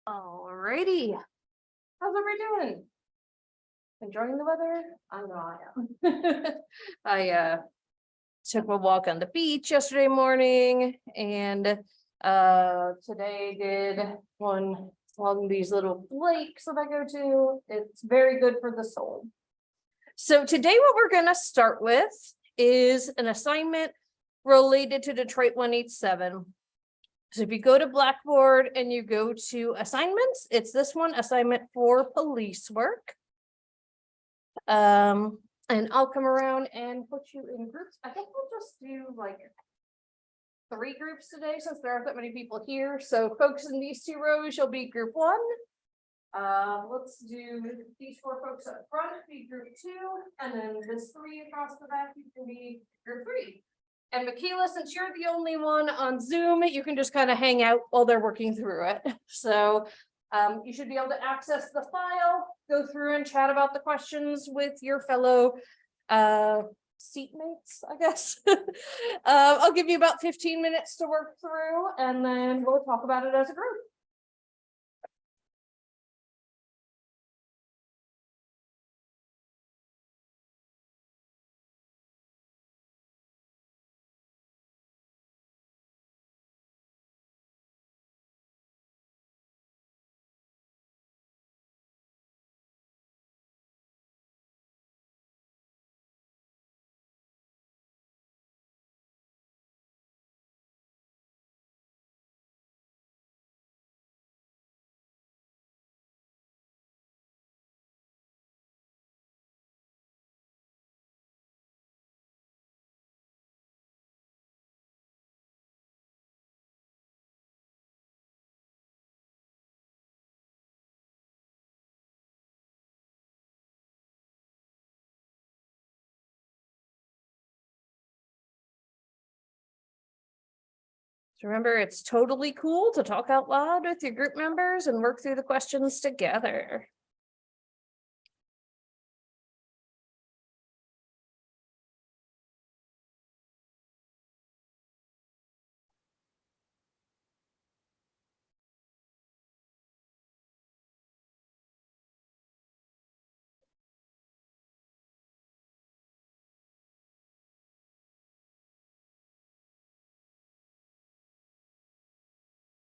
Alrighty. How's everybody doing? Enjoying the weather? I know I am. I took a walk on the beach yesterday morning and today did one along these little lakes that I go to. It's very good for the soul. So today what we're gonna start with is an assignment related to Detroit 187. So if you go to Blackboard and you go to assignments, it's this one, assignment for police work. And I'll come around and put you in groups. I think we'll just do like 3 groups today since there aren't that many people here. So folks in these 2 rows, you'll be group 1. Let's do these 4 folks up front, be group 2, and then this 3 across the back, you can be group 3. And Michaela, since you're the only one on Zoom, you can just kind of hang out while they're working through it. So you should be able to access the file, go through and chat about the questions with your fellow seatmates, I guess. I'll give you about 15 minutes to work through, and then we'll talk about it as a group. Remember, it's totally cool to talk out loud with your group members and work through the questions together.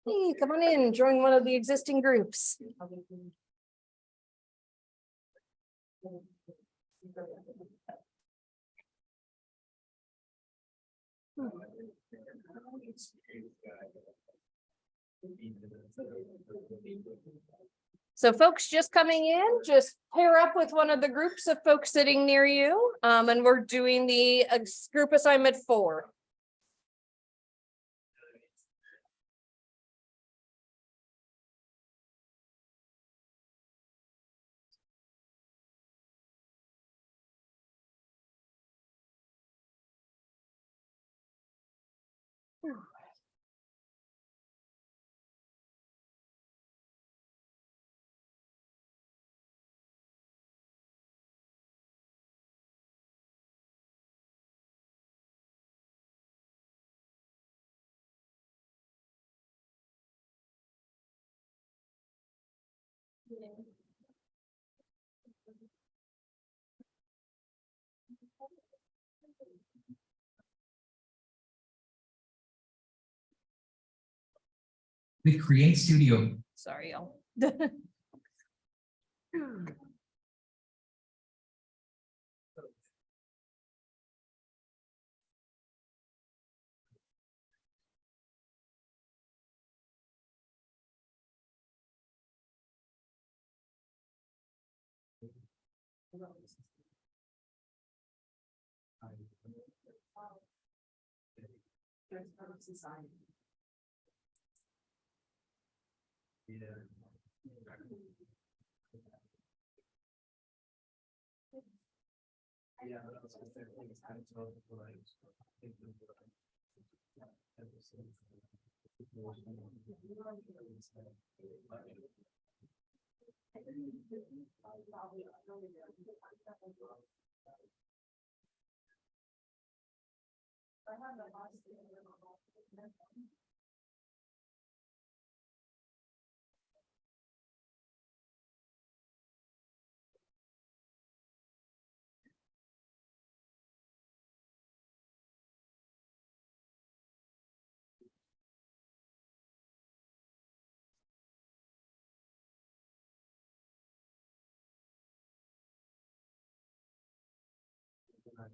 Hey, come on in, join one of the existing groups. So folks just coming in, just pair up with one of the groups of folks sitting near you, and we're doing the group assignment 4. With Create Studio. Sorry, y'all.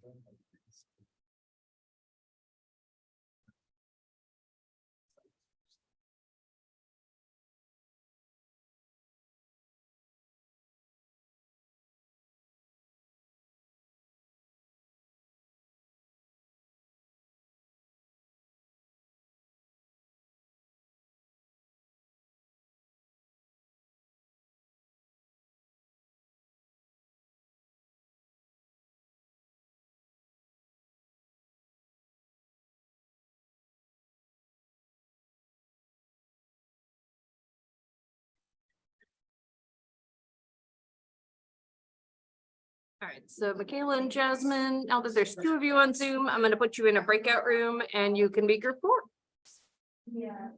All right, so Michaela and Jasmine, now that there's two of you on Zoom, I'm gonna put you in a breakout room and you can be group 4. Yeah.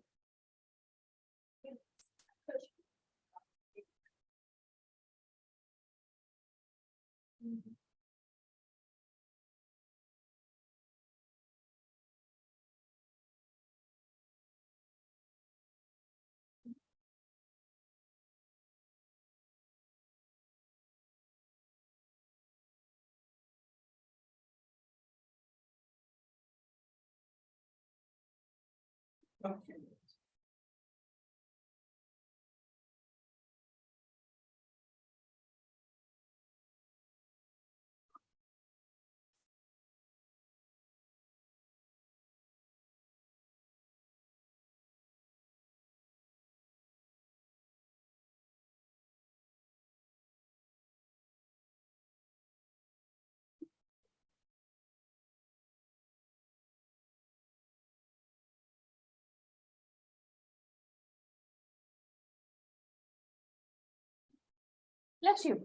Bless you.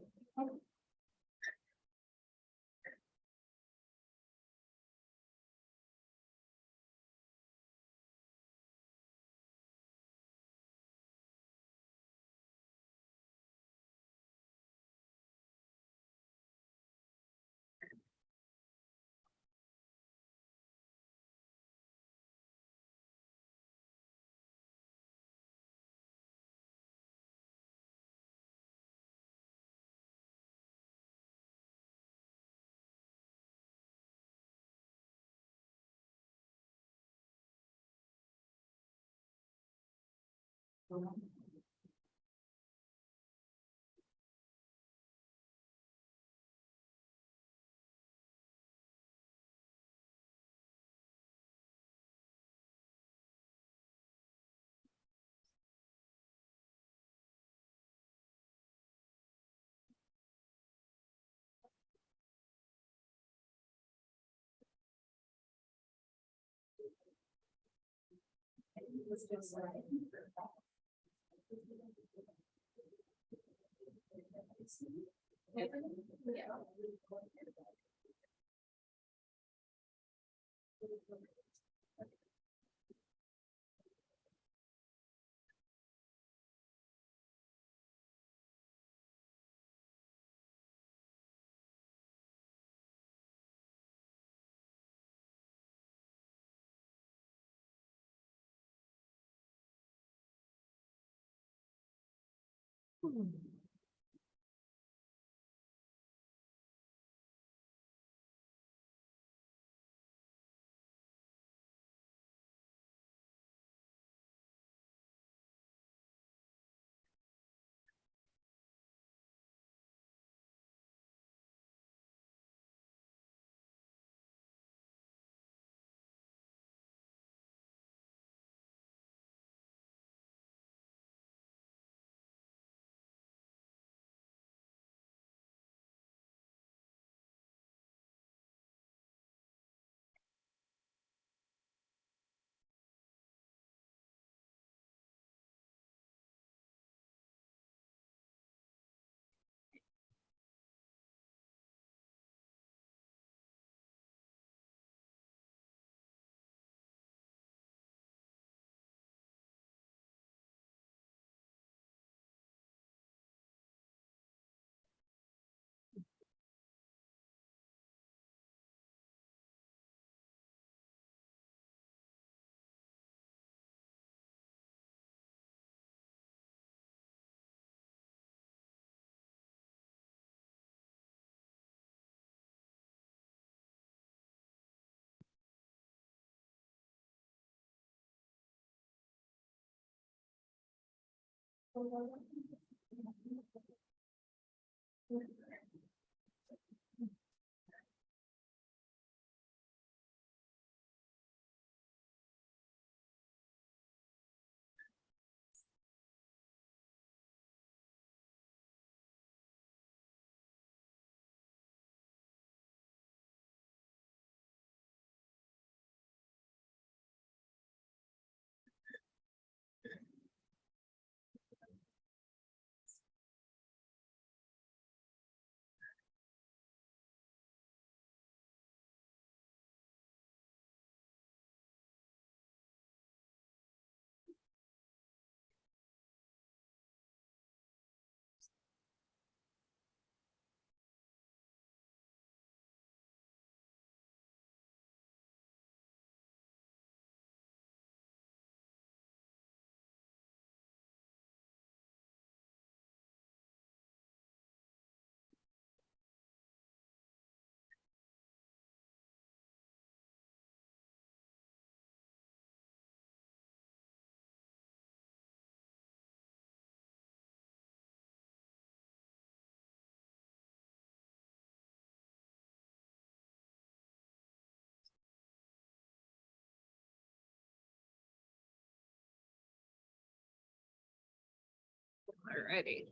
Alrighty.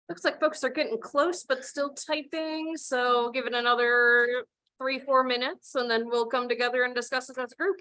Looks like folks are getting close, but still typing, so give it another 3-4 minutes and then we'll come together and discuss it as a group.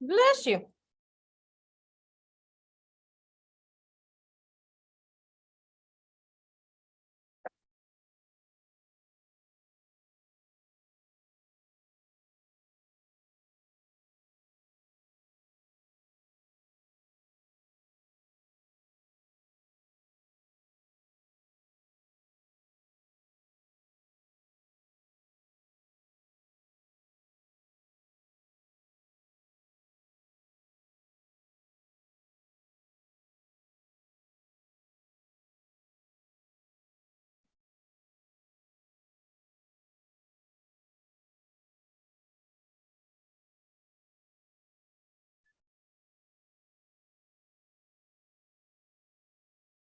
Bless you.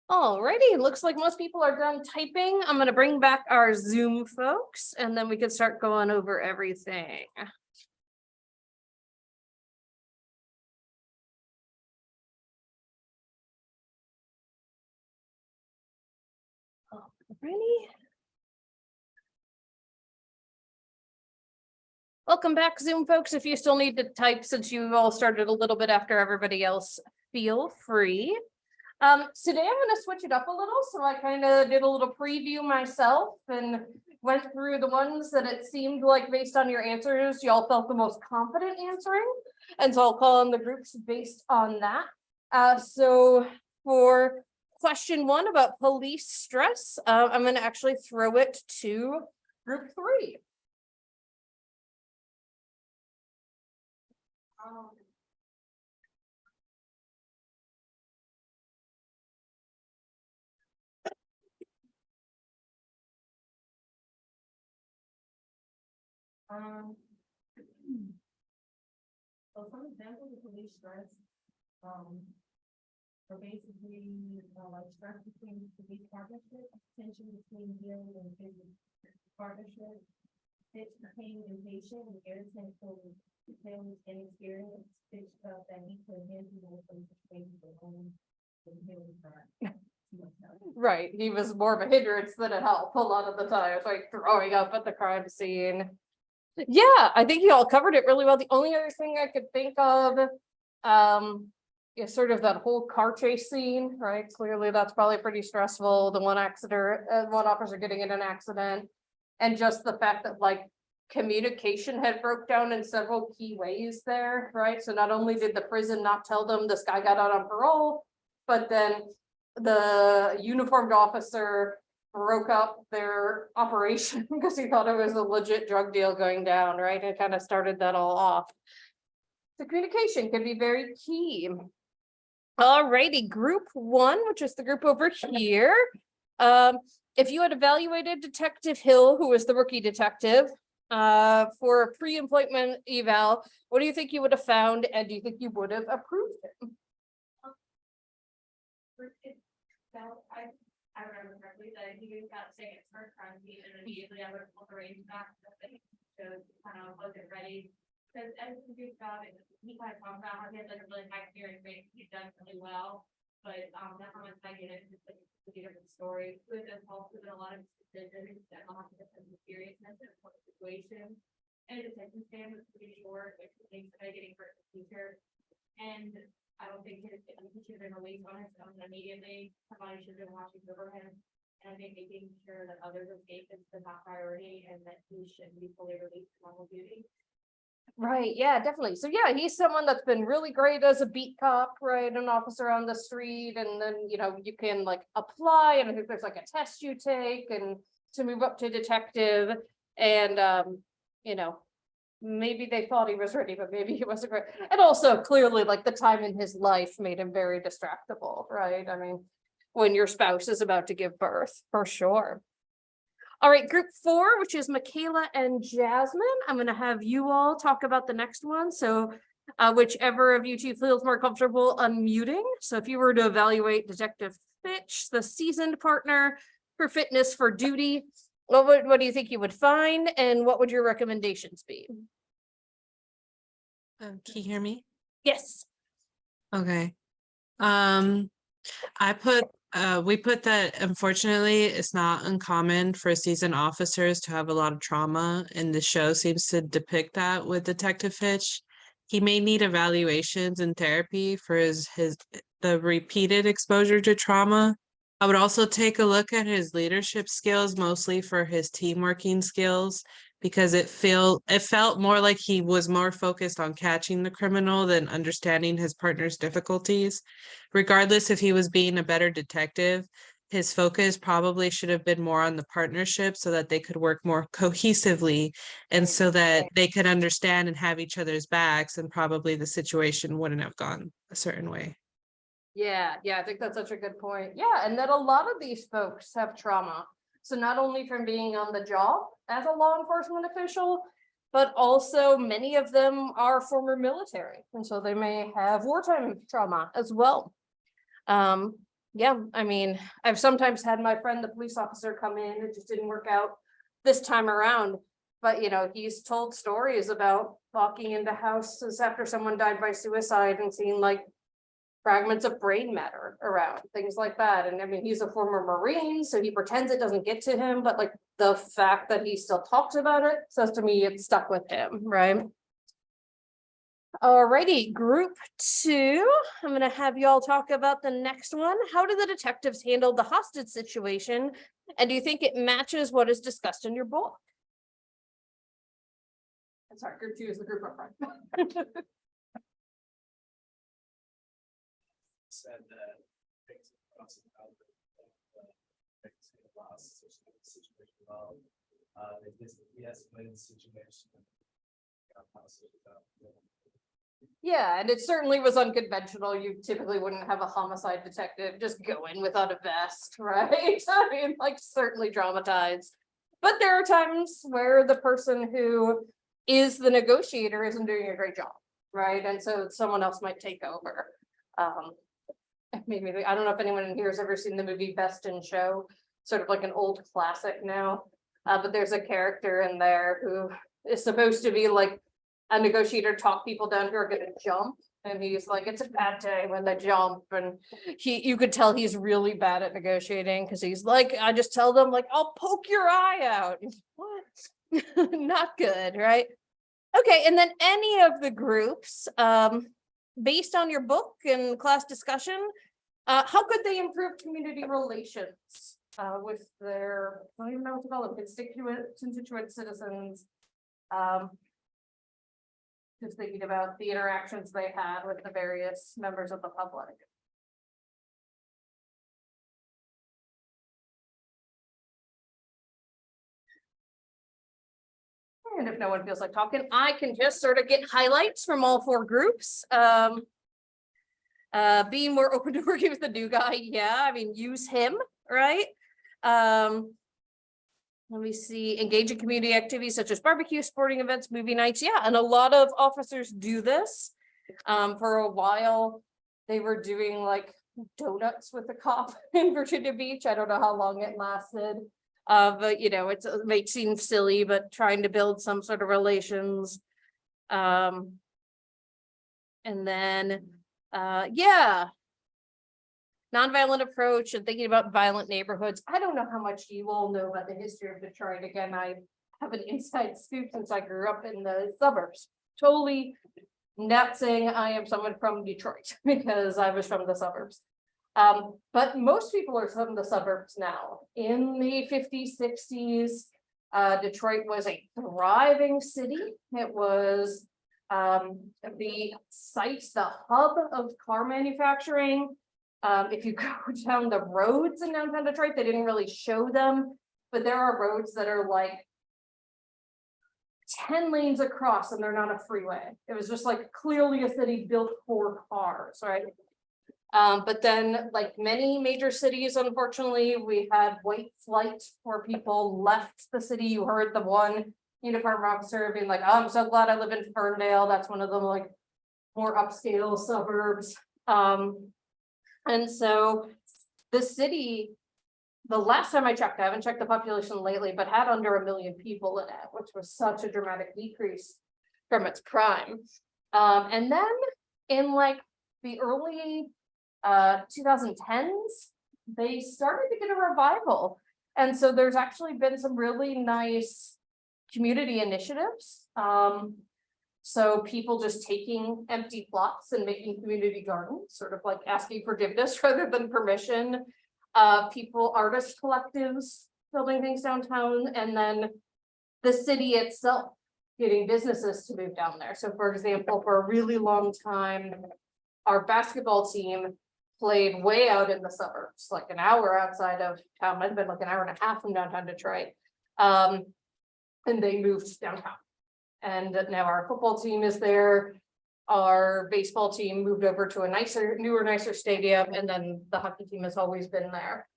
Alrighty, looks like most people are done typing. I'm gonna bring back our Zoom folks and then we can start going over everything. Alrighty. Welcome back, Zoom folks. If you still need to type, since you all started a little bit after everybody else, feel free. Today I'm gonna switch it up a little, so I kind of did a little preview myself and went through the ones that it seemed like based on your answers, y'all felt the most confident answering. And so I'll call on the groups based on that. So for question 1 about police stress, I'm gonna actually throw it to group 3. So some examples of police stress, are basically, like stress between police partnership, tension between dealing and business partnership, pitch became impatient and irritant for families and experience, pitch felt that he could handle some situations at home. And he was not. Right, he was more of a hindrance than a help a lot of the time, like throwing up at the crime scene. Yeah, I think you all covered it really well. The only other thing I could think of, is sort of that whole car chase scene, right? Clearly, that's probably pretty stressful. The one accident, one officer getting in an accident. And just the fact that like communication had broke down in several key ways there, right? So not only did the prison not tell them this guy got out on parole, but then the uniformed officer broke up their operation because he thought it was a legit drug deal going down, right? It kind of started that all off. The communication can be very key. Alrighty, group 1, which is the group over here. If you had evaluated Detective Hill, who was the rookie detective, for a pre-employment eval, what do you think you would have found, and do you think you would have approved him? So I remember correctly that he got sick at first crime scene and immediately I would pull the reins back to kind of wasn't ready. Because as a good job, he kind of talked about how he had like a really high experience rate, he's done really well. But that's how much I get it, it's like a different story. With us also been a lot of decisions that will have to get some seriousness in the situation. And the attention span was pretty short, which makes it getting hurt in the future. And I don't think he should have been released on his own immediately. Somebody should have been watching over him. And I think making sure that others escape is the top priority and that he shouldn't be fully released from normal duty. Right, yeah, definitely. So yeah, he's someone that's been really great as a beat cop, right? An officer on the street, and then, you know, you can like apply, and I think there's like a test you take and to move up to detective. And you know, maybe they thought he was ready, but maybe he wasn't ready. And also clearly like the time in his life made him very distractible, right? I mean, when your spouse is about to give birth, for sure. All right, group 4, which is Michaela and Jasmine. I'm gonna have you all talk about the next one. So whichever of you two feels more comfortable unmuting. So if you were to evaluate Detective Fitch, the seasoned partner for fitness for duty, what do you think you would find, and what would your recommendations be? Can you hear me? Yes. Okay. We put that unfortunately it's not uncommon for seasoned officers to have a lot of trauma, and the show seems to depict that with Detective Fitch. He may need evaluations and therapy for the repeated exposure to trauma. I would also take a look at his leadership skills, mostly for his team working skills, because it felt more like he was more focused on catching the criminal than understanding his partner's difficulties. Regardless if he was being a better detective, his focus probably should have been more on the partnership so that they could work more cohesively and so that they could understand and have each other's backs, and probably the situation wouldn't have gone a certain way. Yeah, I think that's such a good point. Yeah, and that a lot of these folks have trauma. So not only from being on the job as a law enforcement official, but also many of them are former military. And so they may have wartime trauma as well. yeah, I mean, I've sometimes had my friend, the police officer, come in, it just didn't work out this time around. But, you know, he's told stories about walking into houses after someone died by suicide and seeing like fragments of brain matter around, things like that. And I mean, he's a former Marine, so he pretends it doesn't get to him, but like the fact that he still talks about it says to me it stuck with him, right? Alrighty, group 2, I'm gonna have you all talk about the next one. How do the detectives handle the hostage situation? And do you think it matches what is discussed in your book? I'm sorry, group 2 is the group up front. Said that things across the board, loss situation well. This de-escalated situation. Yeah, and it certainly was unconventional. You typically wouldn't have a homicide detective just go in without a vest, right? I mean, like certainly dramatized. But there are times where the person who is the negotiator isn't doing a great job, right? And so someone else might take over. Maybe, I don't know if anyone in here has ever seen the movie Best in Show, sort of like an old classic now. But there's a character in there who is supposed to be like a negotiator, talk people down who are gonna jump. And he's like, it's a bad day when they jump. And you could tell he's really bad at negotiating because he's like, I just tell them like, I'll poke your eye out. What? Not good, right? Okay, and then any of the groups, based on your book and class discussion, how could they improve community relations with their, I don't even know what to call them, constituent citizens? Just thinking about the interactions they had with the various members of the public. And if no one feels like talking, I can just sort of get highlights from all 4 groups. Being more open to working with the new guy, yeah, I mean, use him, right? Let me see, engage in community activities such as barbecue, sporting events, movie nights, yeah, and a lot of officers do this. For a while, they were doing like donuts with the cop in Virginia Beach. I don't know how long it lasted. But you know, it might seem silly, but trying to build some sort of relations. And then, yeah. Nonviolent approach and thinking about violent neighborhoods. I don't know how much you all know about the history of Detroit. Again, I have an inside scoop since I grew up in the suburbs. Totally not saying I am someone from Detroit because I was from the suburbs. But most people are from the suburbs now. In the 50s, 60s, Detroit was a thriving city. It was the site, the hub of car manufacturing. If you go down the roads in downtown Detroit, they didn't really show them, but there are roads that are like 10 lanes across and they're not a freeway. It was just like clearly a city built for cars, right? But then like many major cities, unfortunately, we had white flight where people left the city. You heard the one uniformed officer being like, oh, I'm so glad I live in Ferndale. That's one of the like more upscale suburbs. And so the city, the last time I checked, I haven't checked the population lately, but had under 1 million people in it, which was such a dramatic decrease from its prime. And then in like the early 2010s, they started to get a revival. And so there's actually been some really nice community initiatives. So people just taking empty plots and making community gardens, sort of like asking forgiveness rather than permission. People, artist collectives building things downtown, and then the city itself getting businesses to move down there. So for example, for a really long time, our basketball team played way out in the suburbs, like an hour outside of town, might have been like an hour and a half from downtown Detroit. And they moved downtown. And now our football team is there. Our baseball team moved over to a newer, nicer stadium, and then the hockey team has always been there.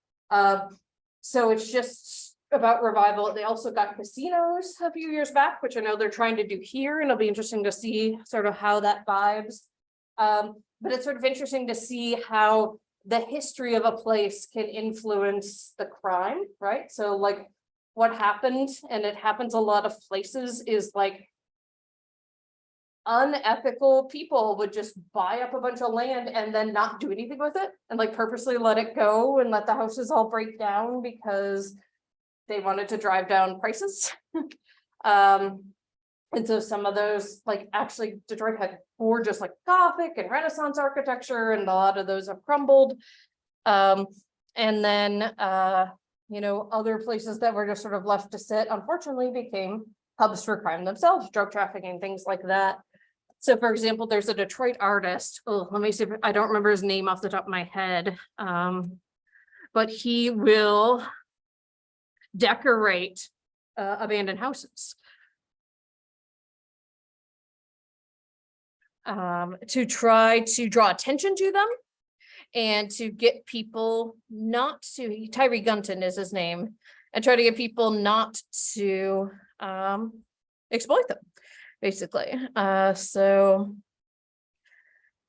So it's just about revival. They also got casinos a few years back, which I know they're trying to do here, and it'll be interesting to see sort of how that vibes. But it's sort of interesting to see how the history of a place can influence the crime, right? So like what happened, and it happens a lot of places, is like unethical people would just buy up a bunch of land and then not do anything with it and like purposely let it go and let the houses all break down because they wanted to drive down prices. And so some of those, like actually Detroit had gorgeous like Gothic and Renaissance architecture, and a lot of those have crumbled. And then you know, other places that were just sort of left to sit, unfortunately became hubs for crime themselves, drug trafficking, things like that. So for example, there's a Detroit artist. Oh, let me see if I don't remember his name off the top of my head. But he will decorate abandoned houses. To try to draw attention to them and to get people not to, Tyree Gunton is his name, and try to get people not to exploit them, basically. So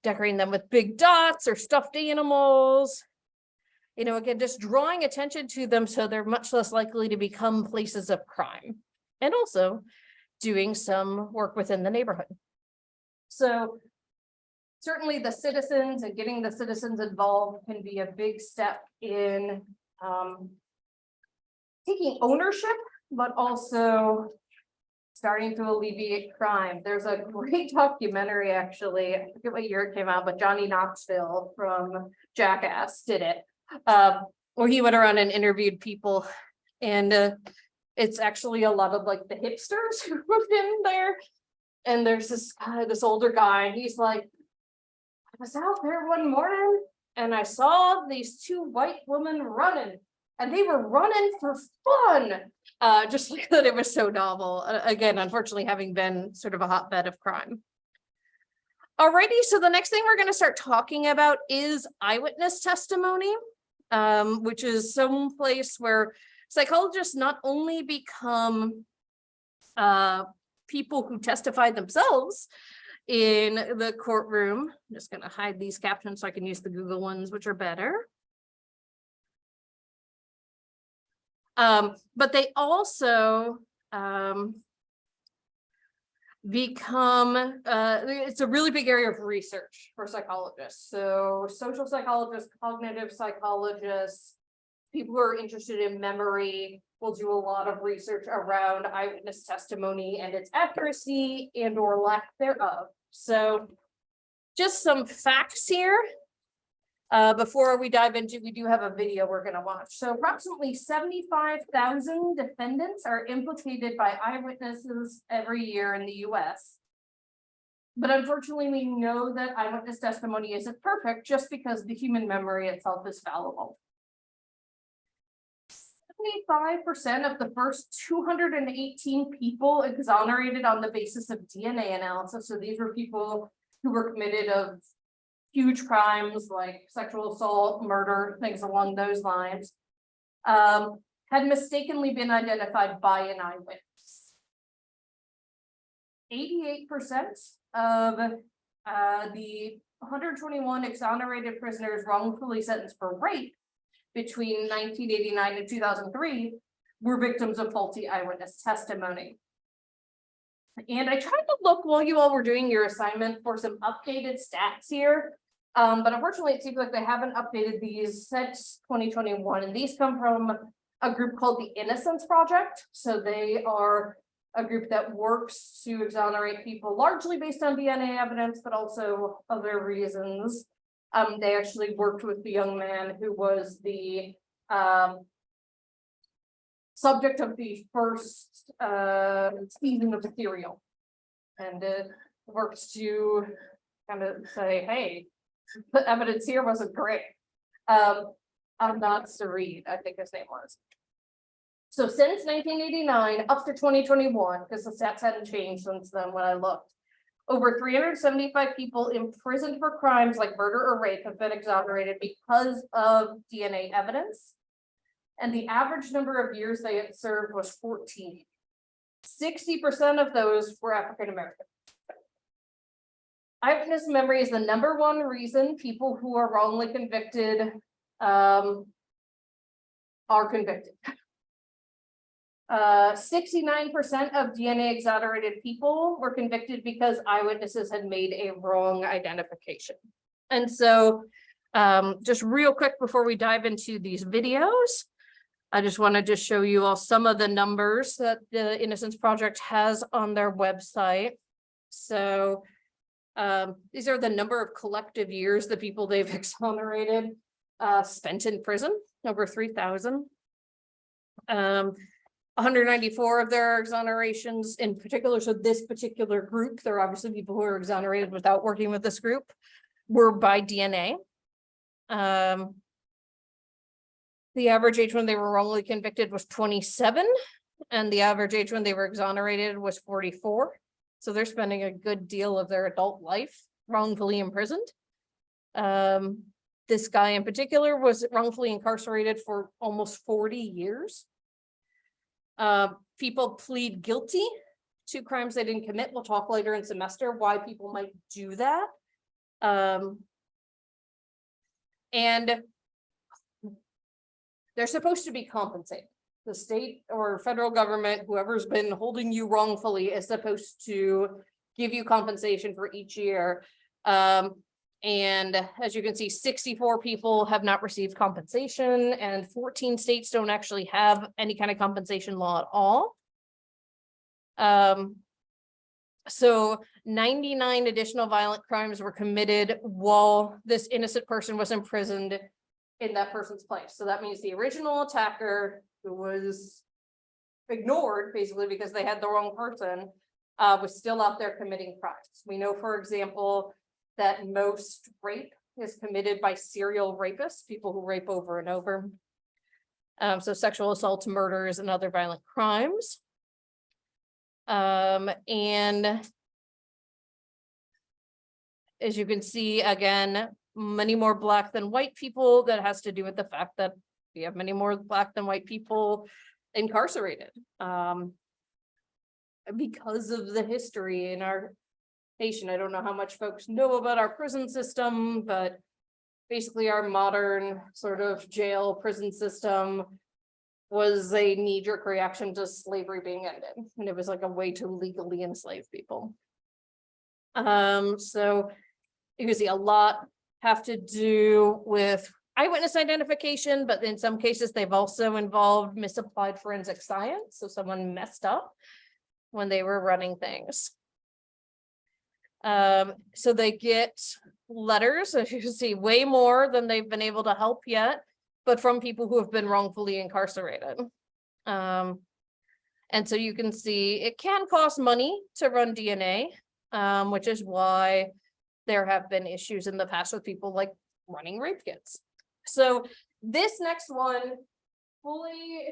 decorating them with big dots or stuffed animals, you know, again, just drawing attention to them so they're much less likely to become places of crime, and also doing some work within the neighborhood. So certainly the citizens and getting the citizens involved can be a big step in taking ownership, but also starting to alleviate crime. There's a great documentary, actually, I forget what year it came out, but Johnny Knoxville from Jackass did it, where he went around and interviewed people, and it's actually a lot of like the hipsters who moved in there. And there's this guy, this older guy, and he's like, I was out there one morning and I saw these two white women running, and they were running for fun. Just like that, it was so novel. Again, unfortunately, having been sort of a hotbed of crime. Alrighty, so the next thing we're going to start talking about is eyewitness testimony, which is some place where psychologists not only become people who testify themselves in the courtroom. I'm just going to hide these captions so I can use the Google ones, which are better. But they also become, it's a really big area of research for psychologists. So social psychologists, cognitive psychologists, people who are interested in memory will do a lot of research around eyewitness testimony and its accuracy and or lack thereof. So just some facts here. Before we dive into, we do have a video we're going to watch. So approximately 75,000 defendants are implicated by eyewitnesses every year in the US. But unfortunately, we know that eyewitness testimony isn't perfect just because the human memory itself is fallible. 75% of the first 218 people exonerated on the basis of DNA analysis. So these were people who were committed of huge crimes like sexual assault, murder, things along those lines, had mistakenly been identified by an eyewitness. 88% of the 121 exonerated prisoners wrongfully sentenced for rape between 1989 and 2003 were victims of faulty eyewitness testimony. And I tried to look while you all were doing your assignment for some updated stats here. But unfortunately, it seems like they haven't updated these since 2021. And these come from a group called the Innocence Project. So they are a group that works to exonerate people largely based on DNA evidence, but also other reasons. They actually worked with the young man who was the subject of the first season of Serial, and it works to kind of say, hey, the evidence here wasn't great. I'm not Sareed, I think his name was. So since 1989 up to 2021, because the stats hadn't changed since then when I looked, over 375 people imprisoned for crimes like murder or rape have been exonerated because of DNA evidence. And the average number of years they had served was 14. 60% of those were African American. eyewitness memory is the number one reason people who are wrongly convicted are convicted. 69% of DNA exonerated people were convicted because eyewitnesses had made a wrong identification. And so, just real quick before we dive into these videos, I just wanted to show you all some of the numbers that the Innocence Project has on their website. So, these are the number of collective years the people they've exonerated spent in prison, over 3,000. 194 of their exonerations in particular, so this particular group, there are obviously people who are exonerated without working with this group, were by DNA. The average age when they were wrongly convicted was 27, and the average age when they were exonerated was 44. So they're spending a good deal of their adult life wrongfully imprisoned. This guy in particular was wrongfully incarcerated for almost 40 years. People plead guilty to crimes they didn't commit. We'll talk later in semester why people might do that. And they're supposed to be compensated. The state or federal government, whoever's been holding you wrongfully, is supposed to give you compensation for each year. And as you can see, 64 people have not received compensation, and 14 states don't actually have any kind of compensation law at all. So 99 additional violent crimes were committed while this innocent person was imprisoned in that person's place. So that means the original attacker, who was ignored basically because they had the wrong person, was still out there committing crimes. We know, for example, that most rape is committed by serial rapists, people who rape over and over. So sexual assaults, murders, and other violent crimes. And as you can see, again, many more Black than white people. That has to do with the fact that we have many more Black than white people incarcerated, because of the history in our nation. I don't know how much folks know about our prison system, but basically our modern sort of jail prison system was a knee-jerk reaction to slavery being ended. And it was like a way to legally enslave people. So you can see a lot have to do with eyewitness identification, but in some cases they've also involved misapplied forensic science. So someone messed up when they were running things. So they get letters, as you can see, way more than they've been able to help yet, but from people who have been wrongfully incarcerated. And so you can see it can cost money to run DNA, which is why there have been issues in the past with people like running rape kits. So this next one, fully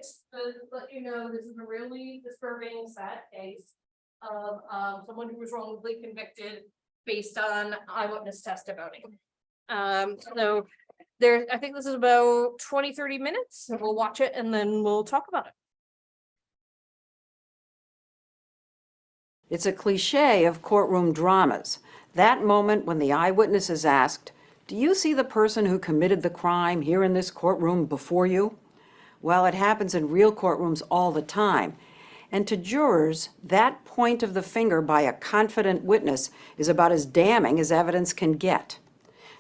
let you know, this is a really disturbing, sad case of someone who was wrongfully convicted based on eyewitness testimony. So there, I think this is about 20-30 minutes, and we'll watch it and then we'll talk about it. It's a cliche of courtroom dramas. That moment when the eyewitness is asked, "Do you see the person who committed the crime here in this courtroom before you?" Well, it happens in real courtrooms all the time. And to jurors, that point of the finger by a confident witness is about as damning as evidence can get.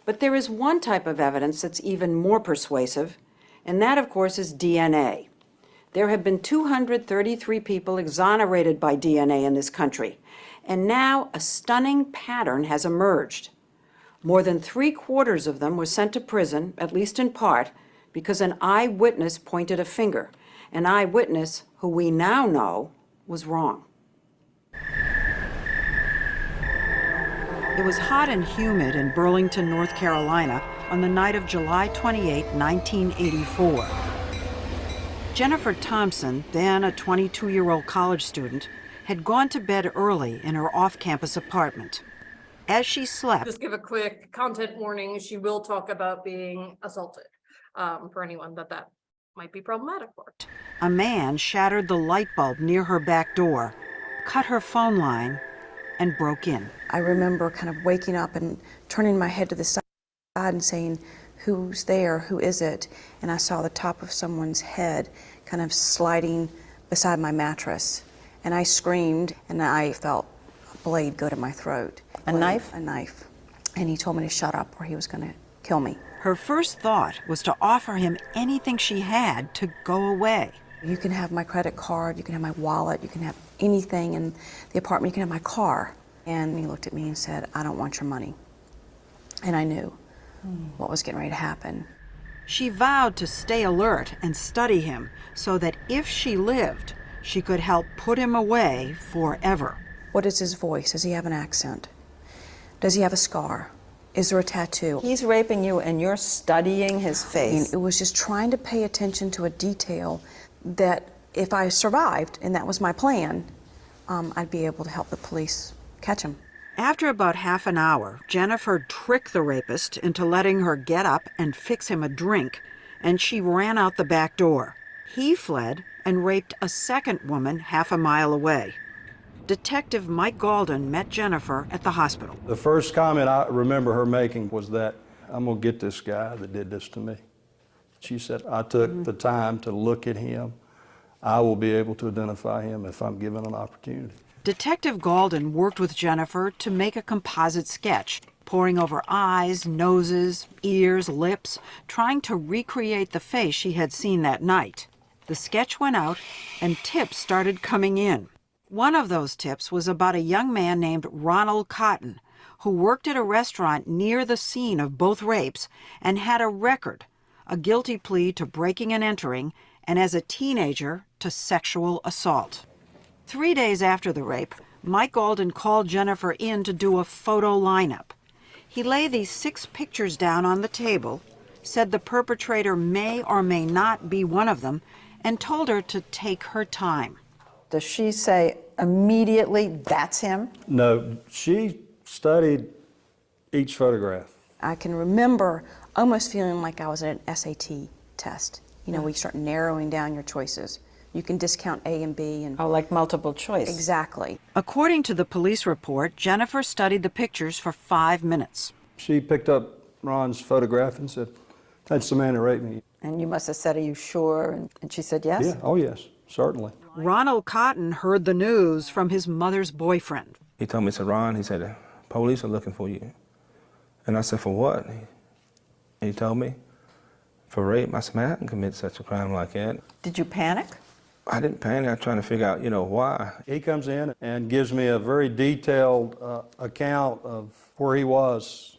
But there is one type of evidence that's even more persuasive, and that, of course, is DNA. There have been 233 people exonerated by DNA in this country, and now a stunning pattern has emerged. More than 3/4 of them were sent to prison, at least in part, because an eyewitness pointed a finger, an eyewitness who we now know was wrong. It was hot and humid in Burlington, North Carolina on the night of July 28, 1984. Jennifer Thompson, then a 22-year-old college student, had gone to bed early in her off-campus apartment. As she slept, Just give a quick content warning. She will talk about being assaulted, for anyone that might be problematic for. a man shattered the light bulb near her back door, cut her phone line, and broke in. I remember kind of waking up and turning my head to the side and saying, "Who's there? Who is it?" And I saw the top of someone's head kind of sliding beside my mattress. And I screamed, and I felt a blade go to my throat. A knife? A knife. And he told me to shut up or he was going to kill me. Her first thought was to offer him anything she had to go away. You can have my credit card, you can have my wallet, you can have anything in the apartment, you can have my car. And he looked at me and said, "I don't want your money." And I knew what was getting ready to happen. She vowed to stay alert and study him so that if she lived, she could help put him away forever. What is his voice? Does he have an accent? Does he have a scar? Is there a tattoo? He's raping you and you're studying his And face. it was just trying to pay attention to a detail that if I survived, and that was my plan, I'd be able to help the police catch him. After about half an hour, Jennifer tricked the rapist into letting her get up and fix him a drink, and she ran out the back door. He fled and raped a second woman half a mile away. Detective Mike Galden met Jennifer at the hospital. The first comment I remember her making was that, "I'm gonna get this guy that did this to me." She said, "I took the time to look at him. I will be able to identify him if I'm given an opportunity." Detective Galden worked with Jennifer to make a composite sketch, poring over eyes, noses, ears, lips, trying to recreate the face she had seen that night. The sketch went out and tips started coming in. One of those tips was about a young man named Ronald Cotton, who worked at a restaurant near the scene of both rapes and had a record, a guilty plea to breaking and entering, and as a teenager to sexual assault. 3 days after the rape, Mike Galden called Jennifer in to do a photo lineup. He laid these 6 pictures down on the table, said the perpetrator may or may not be one of them, and told her to take her time. Does she say immediately, "That's him"? No, she studied each photograph. I can remember almost feeling like I was at an SAT test. You know, we start narrowing down your choices. You can discount A and B and... Oh, like multiple choice. Exactly. According to the police report, Jennifer studied the pictures for 5 minutes. She picked up Ron's photograph and said, "That's the man that raped me." And you must have said, "Are you sure?" And she said yes? Yeah, oh yes, certainly. Ronald Cotton heard the news from his mother's boyfriend. He told me, "Sir Ron," he said, "the police are looking for you." And I said, "For what?" He told me, "For rape." I said, "Man, I didn't commit such a crime like that." Did you panic? I didn't panic. I was trying to figure out, why. He comes in and gives me a very detailed account of where he was,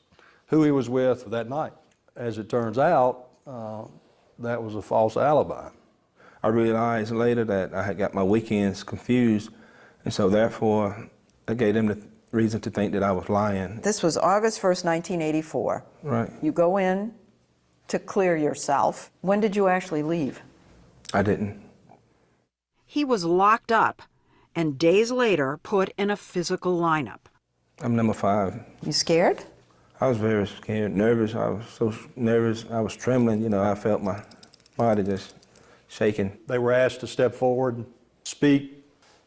who he was with that night. As it turns out, that was a false alibi. I realized later that I had got my weekends confused, and so therefore I gave them the reason to think that I was lying. This was August 1st, 1984. Right. You go in to clear yourself. When did you actually leave? I didn't. He was locked up and days later put in a physical lineup. I'm number 5. You scared? I was very scared, nervous. I was so nervous. I was trembling. I felt my body just shaking. They were asked to step forward, speak,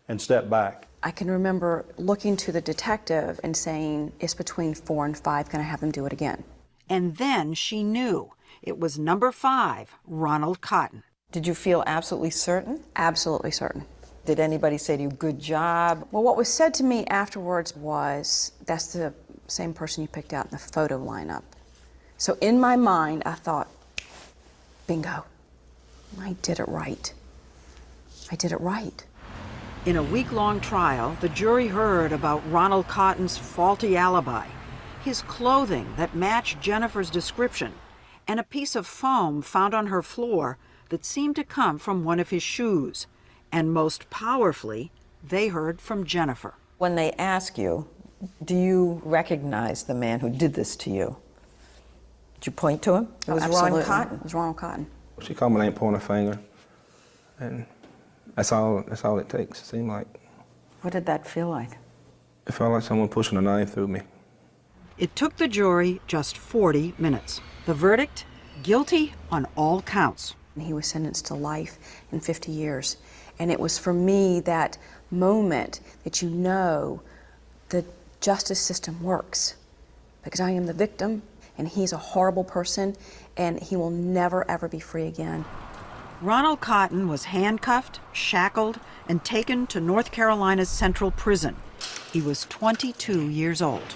and step back. I can remember looking to the detective and saying, "It's between 4 and 5. Can I have them do it again?" And then she knew it was number 5, Ronald Cotton. Did you feel absolutely certain? Absolutely certain. Did anybody say to you, "Good job"? Well, what was said to me afterwards was, "That's the same person you picked out in the photo lineup." So in my mind, I thought, bingo, I did it right. I did it right. In a week-long trial, the jury heard about Ronald Cotton's faulty alibi, his clothing that matched Jennifer's description, and a piece of foam found on her floor that seemed to come from one of his shoes. And most powerfully, they heard from Jennifer. When they ask you, do you recognize the man who did this to you? Did you point to him? It was Ron Absolutely. Cotton. It was Ronald Cotton. She called my name, pointing a finger, and that's all it takes, it seemed like. What did that feel like? It felt like someone pushing a knife through me. It took the jury just 40 minutes. The verdict, guilty on all counts. He was sentenced to life and 50 years. And it was for me that moment that the justice system works, because I am the victim and he's a horrible person and he will never ever be free again. Ronald Cotton was handcuffed, shackled, and taken to North Carolina's Central Prison. He was 22 years old.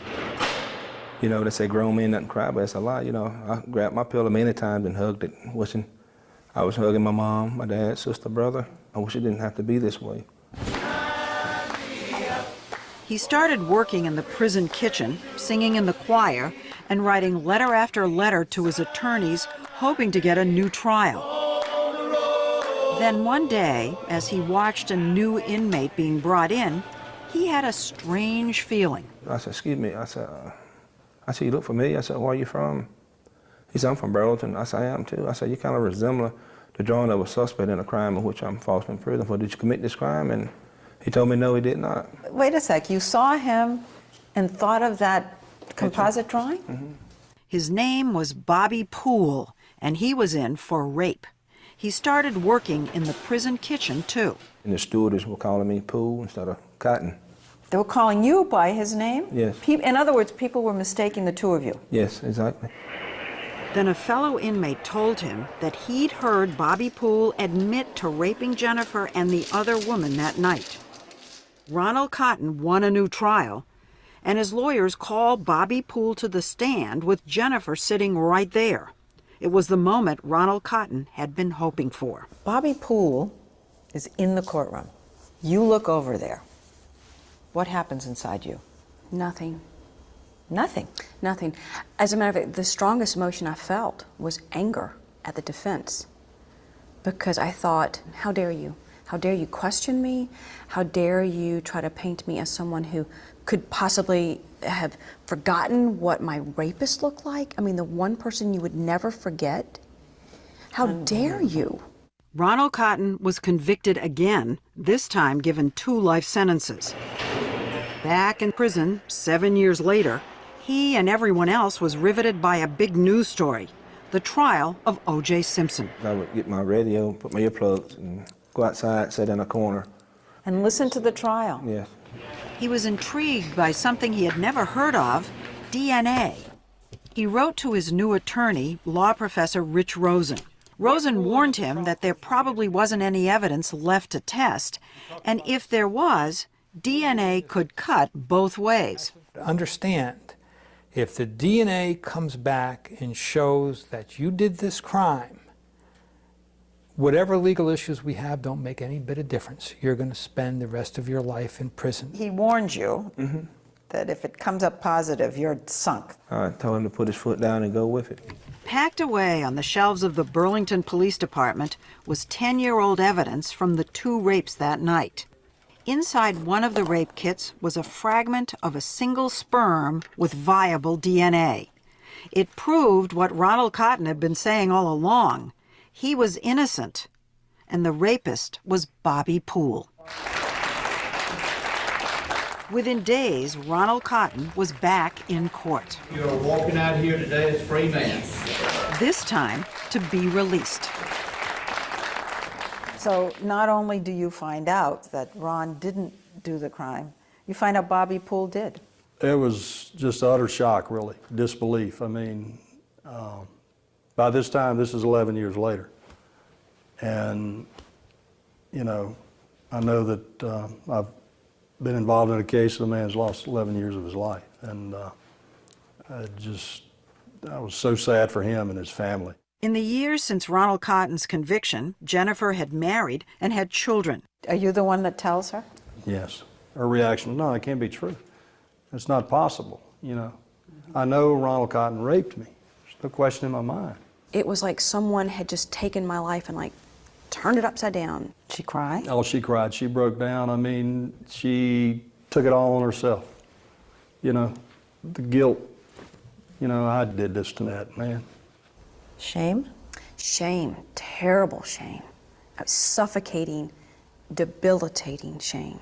You know, they say grown men doesn't cry, but it's a lie. You know, I grabbed my pillow many times and hugged it, wishing I was hugging my mom, my dad, sister, brother. I wish it didn't have to be this way. He started working in the prison kitchen, singing in the choir, and writing letter after letter to his attorneys, hoping to get a new trial. Then one day, as he watched a new inmate being brought in, he had a strange feeling. I said, excuse me. I said, you look familiar. I said, where are you from? He said, I'm from Burlington. I said, I am too. I said, you kind of resemble the drawing of a suspect in a crime in which I'm falsely in prison for. Did you commit this crime? And he told me, no, he did not. Wait a sec, you saw him and thought of that composite drawing? Mm-hmm. His name was Bobby Poole, and he was in for rape. He started working in the prison kitchen, too. And the stewardess were calling me Poole instead of Cotton. They were calling you by his name? Yes. In other words, people were mistaking the two of you. Yes, exactly. Then a fellow inmate told him that he'd heard Bobby Poole admit to raping Jennifer and the other woman that night. Ronald Cotton won a new trial, and his lawyers called Bobby Poole to the stand with Jennifer sitting right there. It was the moment Ronald Cotton had been hoping for. Bobby Poole is in the courtroom. You look over there. What happens inside you? Nothing. Nothing. Nothing. As a matter of fact, the strongest emotion I felt was anger at the defense, because I thought, how dare you? How dare you question me? How dare you try to paint me as someone who could possibly have forgotten what my rapist looked like? I mean, the one person you would never forget? How dare you? Ronald Cotton was convicted again, this time given 2 life sentences. Back in prison 7 years later, he and everyone else was riveted by a big news story, the trial of O.J. Simpson. I would get my radio, put my earplugs, and go outside, sit in a corner. And listen to the trial. Yes. He was intrigued by something he had never heard of, DNA. He wrote to his new attorney, law professor Rich Rosen. Rosen warned him that there probably wasn't any evidence left to test, and if there was, DNA could cut both ways. Understand, if the DNA comes back and shows that you did this crime, whatever legal issues we have don't make any bit of difference. You're going to spend the rest of your life in prison. He warned you that if it comes up positive, you're sunk. I told him to put his foot down and go with it. Packed away on the shelves of the Burlington Police Department was 10-year-old evidence from the 2 rapes that night. Inside one of the rape kits was a fragment of a single sperm with viable DNA. It proved what Ronald Cotton had been saying all along. He was innocent, and the rapist was Bobby Poole. Within days, Ronald Cotton was back in court. You are walking out here today as a free man. This time to be released. So not only do you find out that Ron didn't do the crime, you find out Bobby Poole did. It was just utter shock, really, disbelief. I mean, by this time, this is 11 years later. And, you know, I know that I've been involved in a case of a man's lost 11 years of his life. And I was so sad for him and his family. In the years since Ronald Cotton's conviction, Jennifer had married and had children. Are you the one that tells her? Yes. Her reaction, no, it can't be true. It's not possible, you know. I know Ronald Cotton raped me. There's no question in my mind. It was like someone had just taken my life and like turned it upside down. She cried? Oh, she cried. She broke down. I mean, she took it all on herself. You know, the guilt. You know, I did this to that man. Shame? Shame, terrible shame. Suffocating, debilitating shame.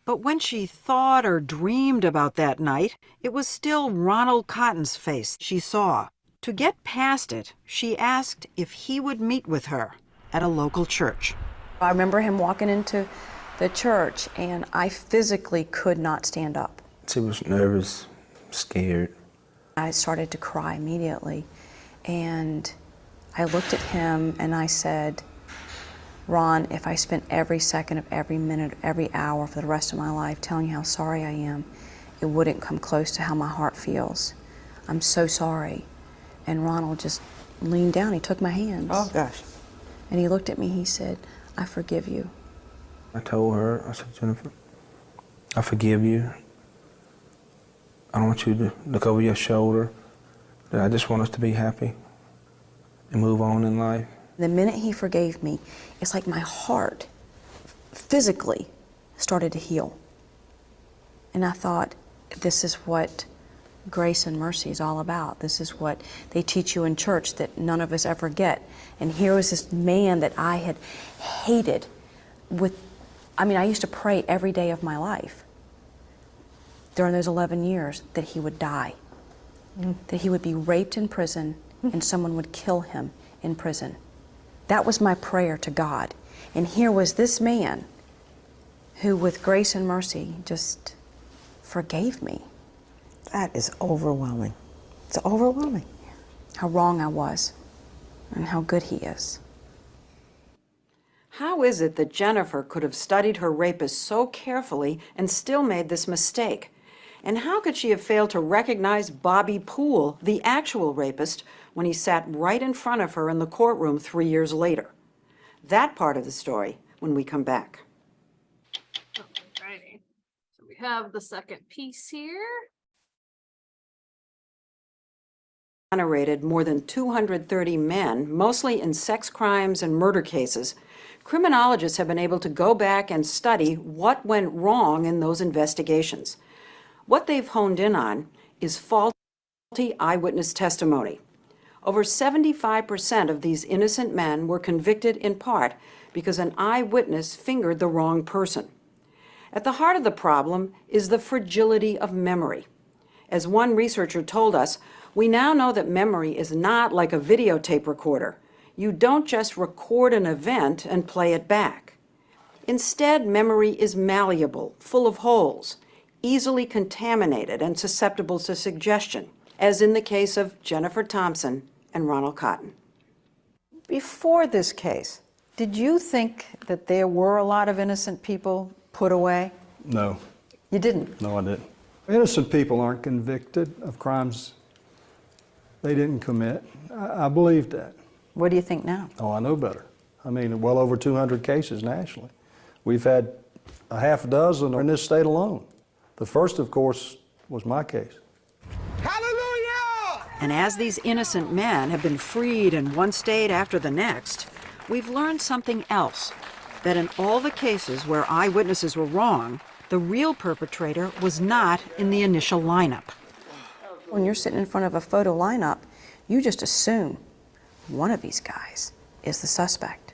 But when she thought or dreamed about that night, it was still Ronald Cotton's face she saw. To get past it, she asked if he would meet with her at a local church. I remember him walking into the church and I physically could not stand up. She was nervous, scared. I started to cry immediately, and I looked at him and I said, Ron, if I spent every second of every minute, every hour for the rest of my life telling you how sorry I am, it wouldn't come close to how my heart feels. I'm so sorry. And Ronald just leaned down, he took my hands. Oh, gosh. And he looked at me, he said, I forgive you. I told her, I said, Jennifer, I forgive you. I don't want you to look over your shoulder. That I just want us to be happy and move on in life. The minute he forgave me, it's like my heart physically started to heal. And I thought, this is what grace and mercy is all about. This is what they teach you in church that none of us ever get. And here was this man that I had hated with, I mean, I used to pray every day of my life during those 11 years that he would die, that he would be raped in prison and someone would kill him in prison. That was my prayer to God. And here was this man who, with grace and mercy, just forgave me. That is overwhelming. It's overwhelming. How wrong I was and how good he is. How is it that Jennifer could have studied her rapist so carefully and still made this mistake? And how could she have failed to recognize Bobby Poole, the actual rapist, when he sat right in front of her in the courtroom 3 years later? That part of the story when we come back. Alrighty. So we have the second piece here. Exonerated more than 230 men, mostly in sex crimes and murder cases. Criminologists have been able to go back and study what went wrong in those investigations. What they've honed in on is faulty eyewitness testimony. Over 75% of these innocent men were convicted in part because an eyewitness fingered the wrong person. At the heart of the problem is the fragility of memory. As one researcher told us, we now know that memory is not like a videotape recorder. You don't just record an event and play it back. Instead, memory is malleable, full of holes, easily contaminated and susceptible to suggestion, as in the case of Jennifer Thompson and Ronald Cotton. Before this case, did you think that there were a lot of innocent people put away? No, You didn't? no, I didn't. Innocent people aren't convicted of crimes they didn't commit. I believe that. What do you think now? Oh, I know better. I mean, well over 200 cases nationally. We've had a half dozen in this state alone. The first, of course, was my case. And as these innocent men have been freed in one state after the next, we've learned something else, that in all the cases where eyewitnesses were wrong, the real perpetrator was not in the initial lineup. When you're sitting in front of a photo lineup, you just assume one of these guys is the suspect.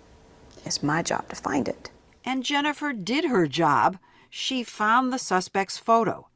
It's my job to find it. And Jennifer did her job. She found the suspect's photo.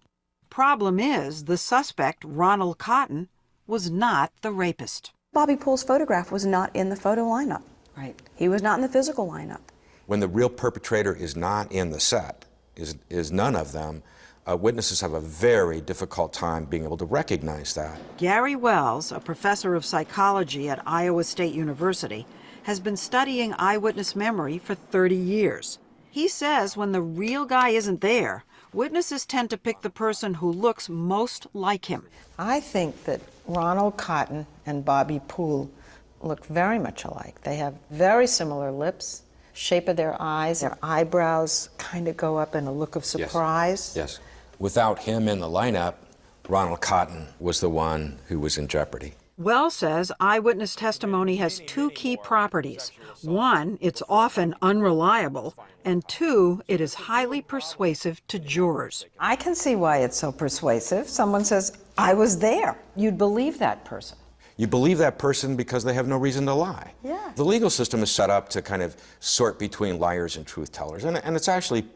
Problem is, the suspect, Ronald Cotton, was not the rapist. Bobby Poole's photograph was not in the photo lineup. Right. He was not in the physical lineup. When the real perpetrator is not in the set, is none of them, witnesses have a very difficult time being able to recognize that. Gary Wells, a professor of psychology at Iowa State University, has been studying eyewitness memory for 30 years. He says when the real guy isn't there, witnesses tend to pick the person who looks most like him. I think that Ronald Cotton and Bobby Poole look very much alike. They have very similar lips, shape of their eyes, their eyebrows kind of go up in a look of surprise. Yes. Without him in the lineup, Ronald Cotton was the one who was in jeopardy. Wells says eyewitness testimony has two key properties. One, it's often unreliable, and two, it is highly persuasive to jurors. I can see why it's so persuasive. Someone says, I was there. You'd believe that person. You believe that person because they have no reason to lie. Yeah. The legal system is set up to kind of sort between liars and truth tellers, and it's actually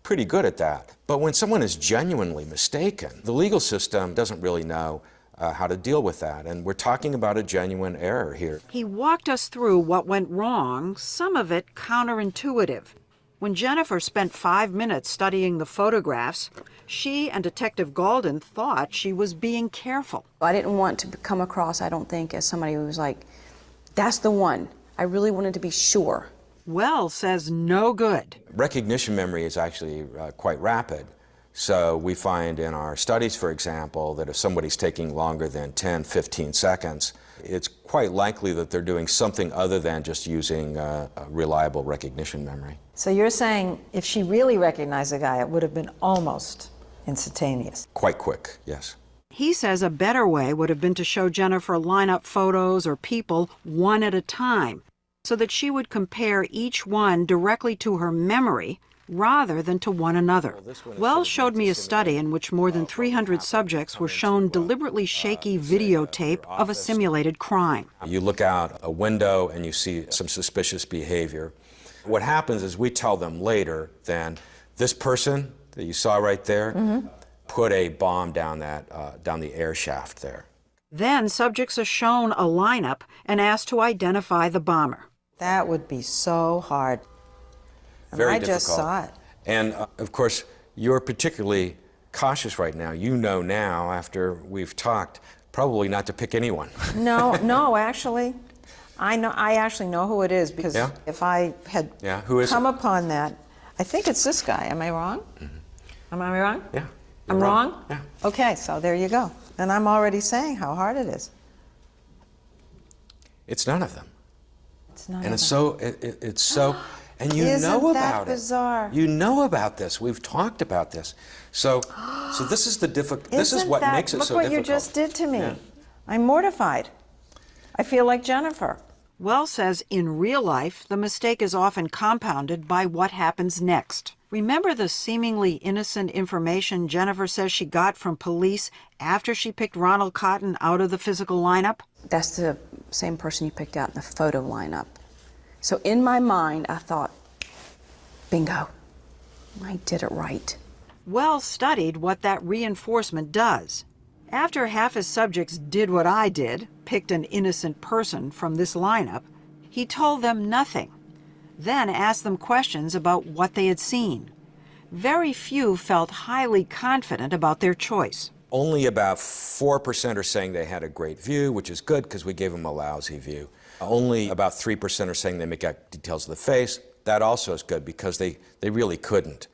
pretty good at that. But when someone is genuinely mistaken, the legal system doesn't really know how to deal with that, and we're talking about a genuine error here. He walked us through what went wrong, some of it counterintuitive. When Jennifer spent 5 minutes studying the photographs, she and Detective Galden thought she was being careful. I didn't want to come across, I don't think, as somebody who was like, that's the one. I really wanted to be sure. Wells says no good. Recognition memory is actually quite rapid. So we find in our studies, for example, that if somebody's taking longer than 10, 15 seconds, it's quite likely that they're doing something other than just using a reliable recognition memory. So you're saying if she really recognized the guy, it would have been almost instantaneous. Quite quick, yes. He says a better way would have been to show Jennifer lineup photos or people one at a time, so that she would compare each one directly to her memory rather than to one another. Wells showed me a study in which more than 300 subjects were shown deliberately shaky videotape of a simulated crime. You look out a window and you see some suspicious behavior. What happens is we tell them later then, this person that you saw right there put a bomb down the air shaft there. Then subjects are shown a lineup and asked to identify the bomber. That would be so hard. And Very I difficult. just saw it. And of course, you're particularly cautious right now. You know now, after we've talked, probably not to pick anyone. No, actually, I actually know who it is, because if I had Who is come it? upon that, I think it's this guy. Am I wrong? Am I wrong? Yeah. I'm wrong? Yeah. Okay, so there you go. And I'm already saying how hard it is. It's none of them. It's not. And it's so, and you Isn't know that about bizarre? it. You know about this. We've talked about this. So this is the this is what makes it so Look what difficult. you just did to me. Yeah. I'm mortified. I feel like Jennifer. Wells says in real life, the mistake is often compounded by what happens next. Remember the seemingly innocent information Jennifer says she got from police after she picked Ronald Cotton out of the physical lineup? That's the same person you picked out in the photo lineup. So in my mind, I thought, bingo, I did it right. Wells studied what that reinforcement does. After half his subjects did what I did, picked an innocent person from this lineup, he told them nothing, then asked them questions about what they had seen. Very few felt highly confident about their choice. Only about 4% are saying they had a great view, which is good because we gave them a lousy view. Only about 3% are saying they make out details of the face. That also is good because they really couldn't.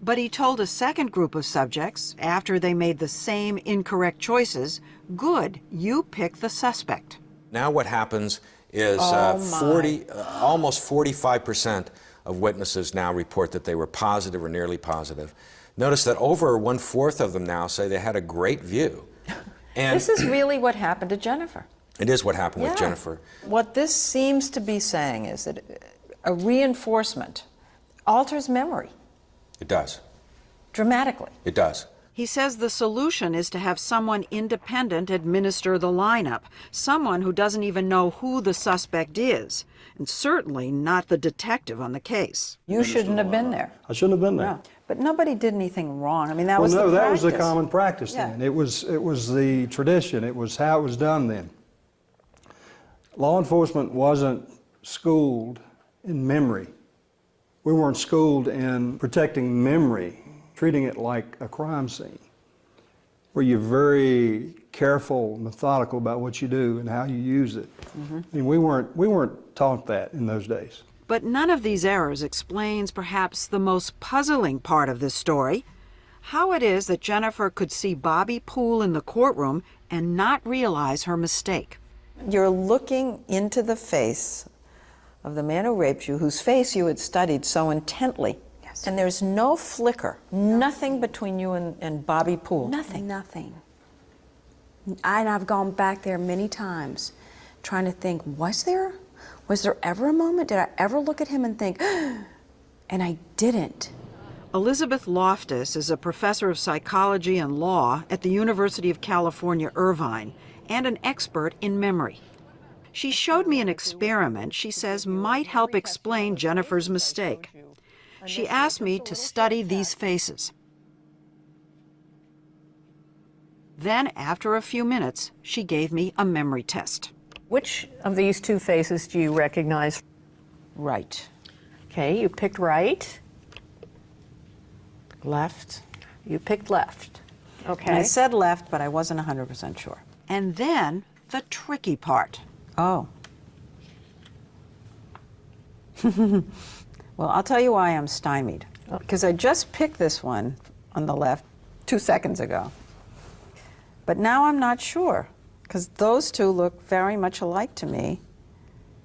But he told a second group of subjects, after they made the same incorrect choices, good, you pick the suspect. Now what happens is almost 45% of witnesses now report that they were positive or nearly positive. Notice that over 1/4 of them now say they had a great view. And This is really what happened to Jennifer. it is what happened with Yeah. Jennifer. What this seems to be saying is that a reinforcement alters memory It does. dramatically. It does. He says the solution is to have someone independent administer the lineup, someone who doesn't even know who the suspect is, and certainly not the detective on the case. You shouldn't have been there. I shouldn't have been there. No, but nobody did anything wrong. I mean, that Well, was no, the that was the practice. common practice Yeah. then. It was the tradition. It was how it was done then. Law enforcement wasn't schooled in memory. We weren't schooled in protecting memory, treating it like a crime scene, where you're very careful, methodical about what you do and how you use it. I mean, we weren't taught that in those days. But none of these errors explains perhaps the most puzzling part of this story, how it is that Jennifer could see Bobby Poole in the courtroom and not realize her mistake. You're looking into the face of the man who raped you, whose face you had studied so intently. Yes. And there's no flicker, nothing between you and Bobby Poole. Nothing. And I've gone back there many times trying to think, was there ever a moment? Did I ever look at him and think, and I didn't. Elizabeth Loftus is a professor of psychology and law at the University of California, Irvine, and an expert in memory. She showed me an experiment she says might help explain Jennifer's mistake. She asked me to study these faces. Then, after a few minutes, she gave me a memory test. Which of these two faces do you recognize? Right. Okay, you picked right. Left. You picked left. And I Okay. said left, but I wasn't 100% sure. And then the tricky part. Oh. Well, I'll tell you why I'm stymied. Because I just picked this one on the left 2 seconds ago. But now I'm not sure, because those two look very much alike to me.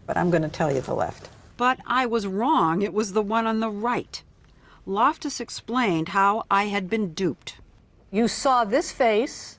But I'm going to tell you the left. But I was wrong. It was the one on the right. Loftus explained how I had been duped. You saw this face,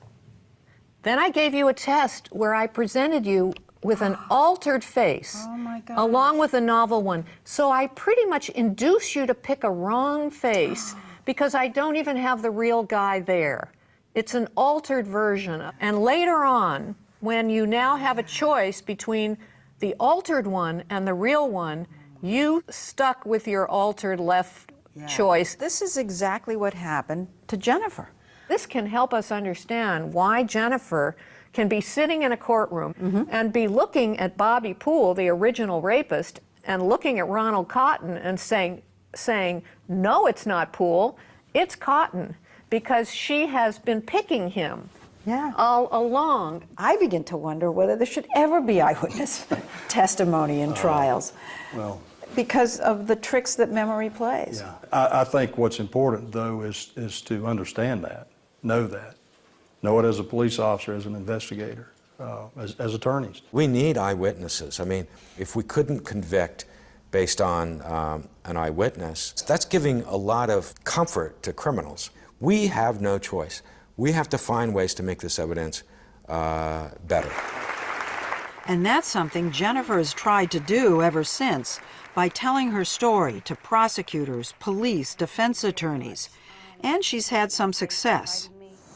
then I gave you a test where I presented you with an altered face, along with a novel one. So I pretty much induce you to pick a wrong face because I don't even have the real guy there. It's an altered version. And later on, when you now have a choice between the altered one and the real one, you stuck with your altered left choice. This is exactly what happened to Jennifer. This can help us understand why Jennifer can be sitting in a courtroom and be looking at Bobby Poole, the original rapist, and looking at Ronald Cotton and saying, no, it's not Poole, it's Cotton, because she has been picking him all along. I begin to wonder whether there should ever be eyewitness testimony in trials. Well, Because of the tricks that memory plays. yeah. I think what's important, though, is to understand that, know that. Know it as a police officer, as an investigator, as attorneys. We need eyewitnesses. I mean, if we couldn't convict based on an eyewitness, that's giving a lot of comfort to criminals. We have no choice. We have to find ways to make this evidence better. And that's something Jennifer has tried to do ever since by telling her story to prosecutors, police, defense attorneys. And she's had some success.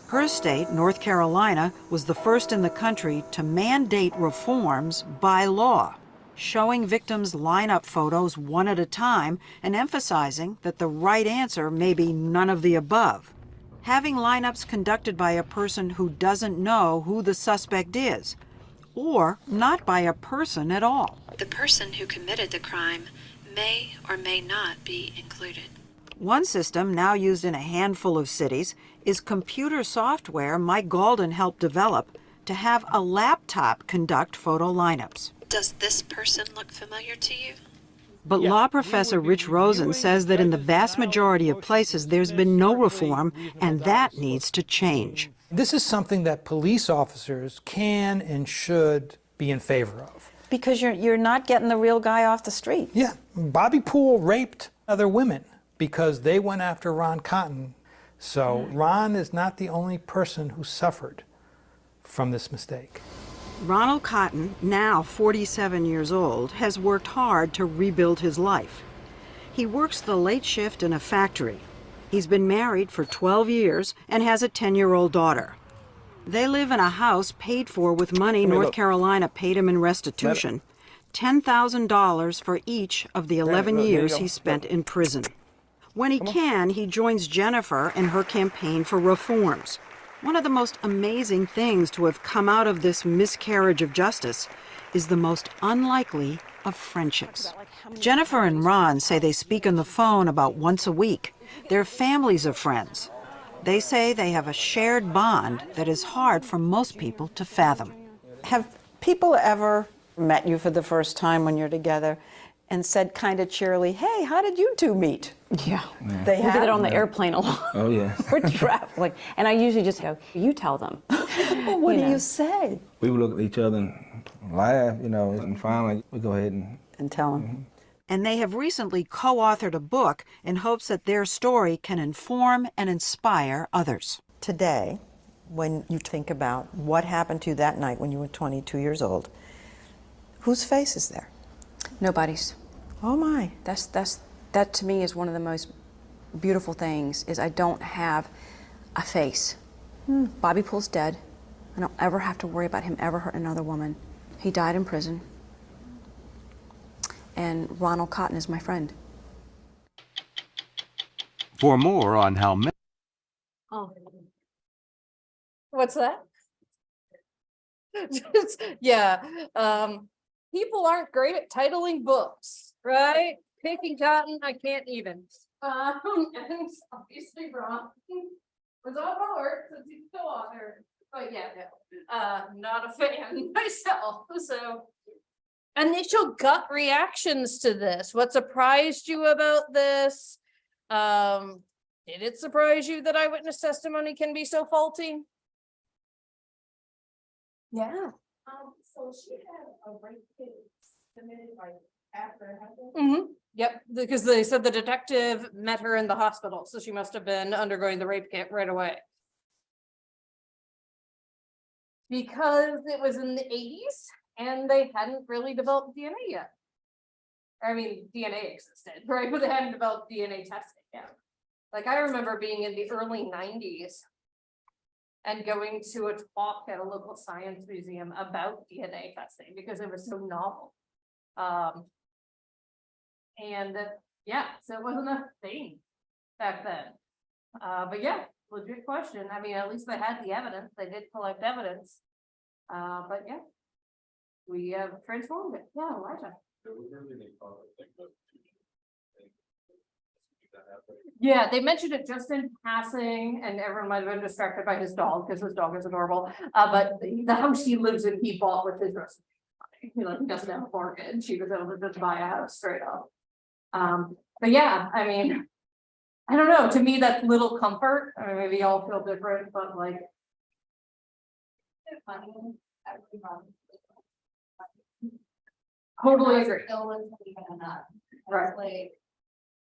Her state, North Carolina, was the first in the country to mandate reforms by law, showing victims lineup photos one at a time and emphasizing that the right answer may be none of the above. Having lineups conducted by a person who doesn't know who the suspect is, or not by a person at all. The person who committed the crime may or may not be included. One system now used in a handful of cities is computer software Mike Galden helped develop to have a laptop conduct photo lineups. Does this person look familiar to you? But law professor Rich Rosen says that in the vast majority of places there's been no reform, and that needs to change. This is something that police officers can and should be in favor of. Because you're not getting the real guy off the street. Yeah, Bobby Poole raped other women because they went after Ron Cotton. So Ron is not the only person who suffered from this mistake. Ronald Cotton, now 47 years old, has worked hard to rebuild his life. He works the late shift in a factory. He's been married for 12 years and has a 10-year-old daughter. They live in a house paid for with money North Carolina paid him in restitution, $10,000 for each of the 11 years he spent in prison. When he can, he joins Jennifer in her campaign for reforms. One of the most amazing things to have come out of this miscarriage of justice is the most unlikely of friendships. Jennifer and Ron say they speak on the phone about once a week. They're families of friends. They say they have a shared bond that is hard for most people to fathom. Have people ever met you for the first time when you're together and said kind of cheerily, hey, how did you two meet? Yeah. They We have? did it on the airplane a lot. Oh, yeah. We're traveling. And I usually just go, you tell them. Well, what do you say? We would look at each other and laugh, and finally we go ahead and tell them. And they have recently co-authored a book in hopes that their story can inform and inspire others. Today, when you think about what happened to you that night when you were 22 years old, whose face is there? Nobody's. Oh my. That to me is one of the most beautiful things, is I don't have a face. Bobby Poole's dead. I don't ever have to worry about him ever hurting another woman. He died in prison. And Ronald Cotton is my friend. For more on how Oh. What's that? Yeah, people aren't great at titling books, right? Picking cotton, I can't even. And obviously Ron was on board since he's still author, but yeah, no, not a fan myself, so. Initial gut reactions to this, what surprised you about this? Did it surprise you that eyewitness testimony can be so faulty? Yeah. So she had a rape case submitted like after it happened. Mm-hmm. Yep, because they said the detective met her in the hospital, so she must have been undergoing the rape kit right away. Because it was in the 80s and they hadn't really developed DNA yet. I mean, DNA existed, right? But they hadn't developed DNA testing yet. Like I remember being in the early 90s and going to a talk at a local science museum about DNA testing because it was so novel. And yeah, so it wasn't a thing back then. But yeah, legit question. I mean, at least they had the evidence. They did collect evidence. But yeah, we have transformed it. Yeah, Elijah. Yeah, they mentioned it just in passing and everyone might have been distracted by his dog because his dog is adorable. But the house he lives in, he bought with his rest of money. He doesn't have a mortgage. He was able to just buy a house straight up. But yeah, I mean, I don't know, to me, that's little comfort. I mean, maybe y'all feel different, but like. Totally agree. Right. Like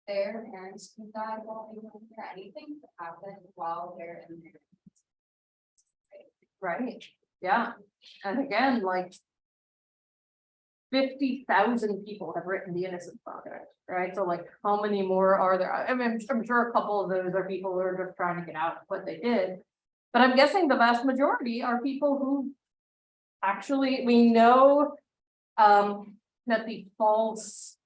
their parents can die while they were there, anything that happened while they're in there. Right, yeah, and again, like. 50,000 people have written the Innocence Project, right? So like, how many more are there? I mean, I'm sure a couple of those are people who are just trying to get out of what they did. But I'm guessing the vast majority are people who actually, we know that the false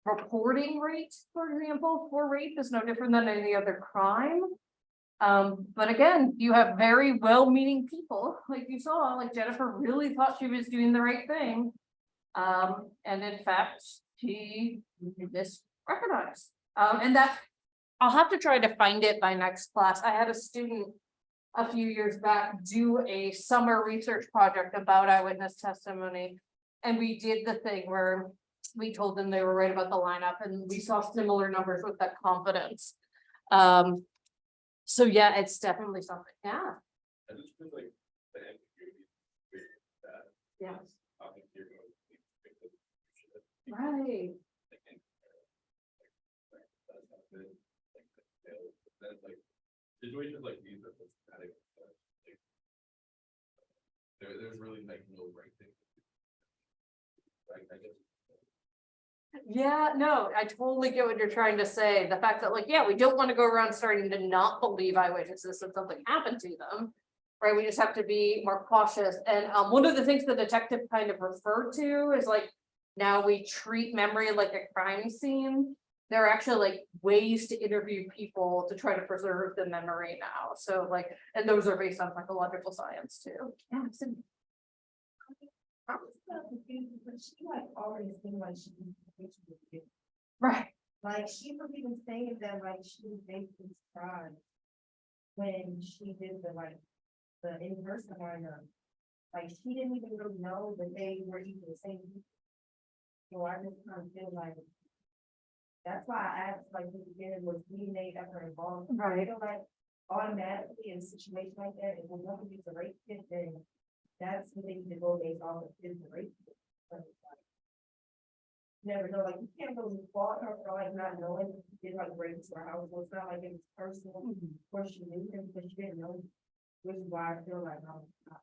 reporting rate, for example, for rape is no different than any other crime. But again, you have very well-meaning people, like you saw, like Jennifer really thought she was doing the right thing. And in fact, she misrecognized. And that I'll have to try to find it by next class. I had a student a few years back do a summer research project about eyewitness testimony. And we did the thing where we told them they were right about the lineup and we saw similar numbers with that confidence. So yeah, it's definitely something. Yeah. Yes. Right. Situations like these are pathetic. There's really like no right thing. Like I guess. Yeah, no, I totally get what you're trying to say. The fact that like, yeah, we don't want to go around starting to not believe eyewitnesses if something happened to them. Right, we just have to be more cautious. And one of the things the detective kind of referred to is like, now we treat memory like a crime scene. There are actually like ways to interview people to try to preserve the memory now. So like, and those are based on psychological science too. Yeah, so, She like already seemed like she was right. like she was even saying that like she was basically surprised when she did the in-person lineup. Like she didn't even really know that they were even the same people. So I just kind of feel like that's why I asked like in the beginning, was DNA ever involved? Right. I feel like automatically in a situation like that, if we're going to use a rape kit, then that's what they need to go based on is the rape kit. But it's like, you never know, like you can't really fault her for like not knowing if she did like rape to her house. So it's not like it was personal or she knew him because she didn't know. Which is why I feel like I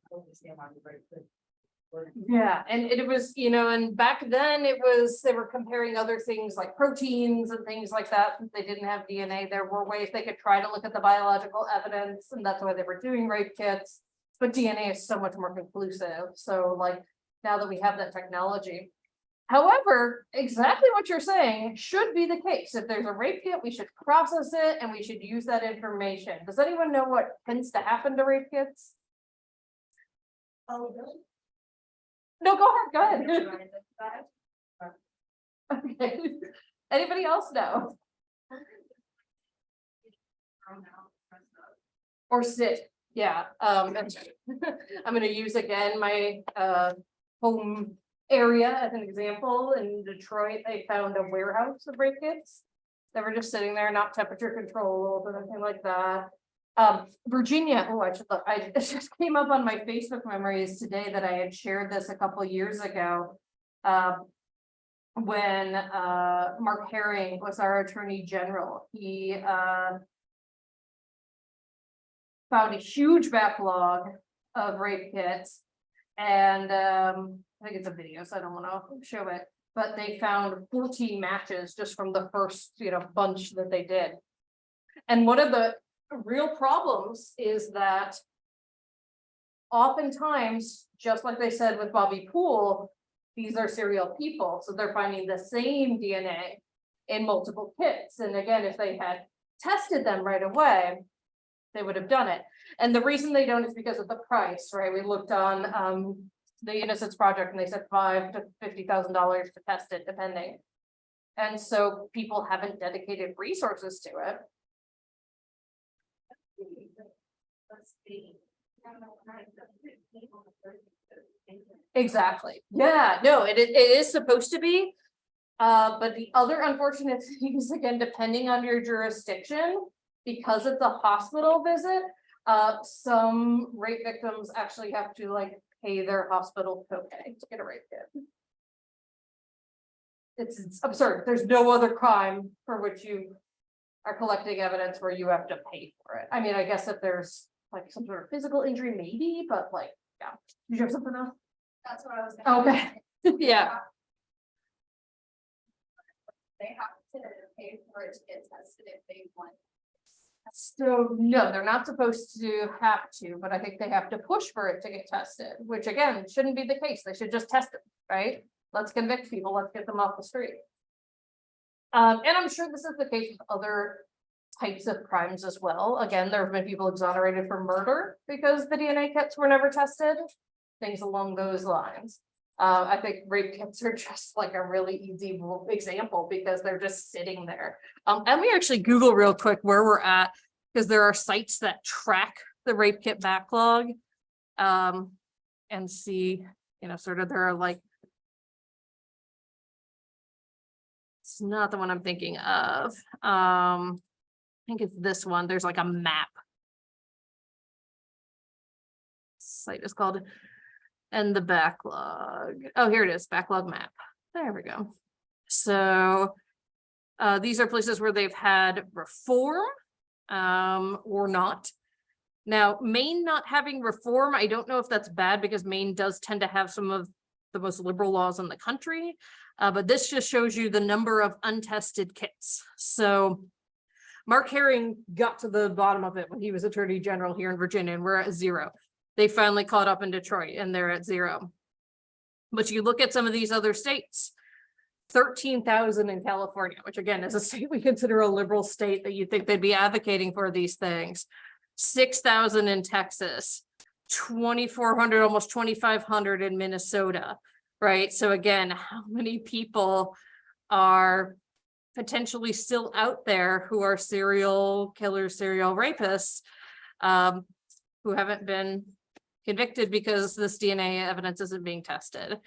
don't understand why the rape kit. Yeah, and it was, you know, and back then it was, they were comparing other things like proteins and things like that. Since they didn't have DNA, there were ways they could try to look at the biological evidence, and that's why they were doing rape kits. But DNA is so much more conclusive. So like, now that we have that technology. However, exactly what you're saying should be the case. If there's a rape kit, we should process it and we should use that information. Does anyone know what tends to happen to rape kits? Oh, really? No, go ahead, go ahead. Okay. Anybody else know? thrown out, dressed up. Or sit, yeah, and I'm gonna use again my home area as an example. In Detroit, they found a warehouse of rape kits. They were just sitting there, not temperature controlled or anything like that. Virginia, oh, I should look, it just came up on my Facebook memories today that I had shared this a couple years ago. When Mark Herring was our Attorney General, he found a huge backlog of rape kits. And I think it's a video, so I don't want to show it, but they found 14 matches just from the first, bunch that they did. And one of the real problems is that oftentimes, just like they said with Bobby Poole, these are serial people, so they're finding the same DNA in multiple kits. And again, if they had tested them right away, they would have done it. And the reason they don't is because of the price, right? We looked on the Innocence Project and they said $5,000 to $50,000 to test it, depending. And so people haven't dedicated resources to it. Exactly. Yeah, no, it is supposed to be. But the other unfortunate thing is, again, depending on your jurisdiction, because it's a hospital visit, some rape victims actually have to pay their hospital copay to get a rape kit. It's absurd. There's no other crime for which you are collecting evidence where you have to pay for it. I mean, I guess if there's some sort of physical injury, maybe, but yeah. Did you have something else? That's what I was gonna Okay. Yeah. They have to pay for it to get tested if they want. So no, they're not supposed to have to, but I think they have to push for it to get tested, which again, shouldn't be the case. They should just test it, right? Let's convict people, let's get them off the street. And I'm sure this is the case with other types of crimes as well. Again, there have been people exonerated for murder because the DNA kits were never tested, things along those lines. I think rape kits are just a really easy example because they're just sitting there. And we actually Google real quick where we're at, because there are sites that track the rape kit backlog. And see, sort of there are it's not the one I'm thinking of. I think it's this one. There's a map. Site is called and the backlog. Oh, here it is, backlog map. There we go. So these are places where they've had reform or not. Now, Maine not having reform, I don't know if that's bad because Maine does tend to have some of the most liberal laws in the country. But this just shows you the number of untested kits. So Mark Herring got to the bottom of it when he was Attorney General here in Virginia, and we're at 0. They finally caught up in Detroit and they're at 0. But you look at some of these other states, 13,000 in California, which again is a state we consider a liberal state that you'd think they'd be advocating for these things. 6,000 in Texas, 2,400, almost 2,500 in Minnesota, right? So again, how many people are potentially still out there who are serial killers, serial rapists, who haven't been convicted because this DNA evidence isn't being tested?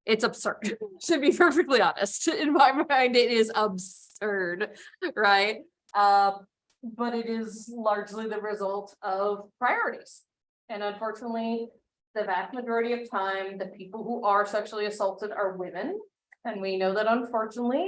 It's absurd, to be perfectly honest. In my mind, it is absurd, right? But it is largely the result of priorities. And unfortunately, the vast majority of time, the people who are sexually assaulted are women. And we know that unfortunately,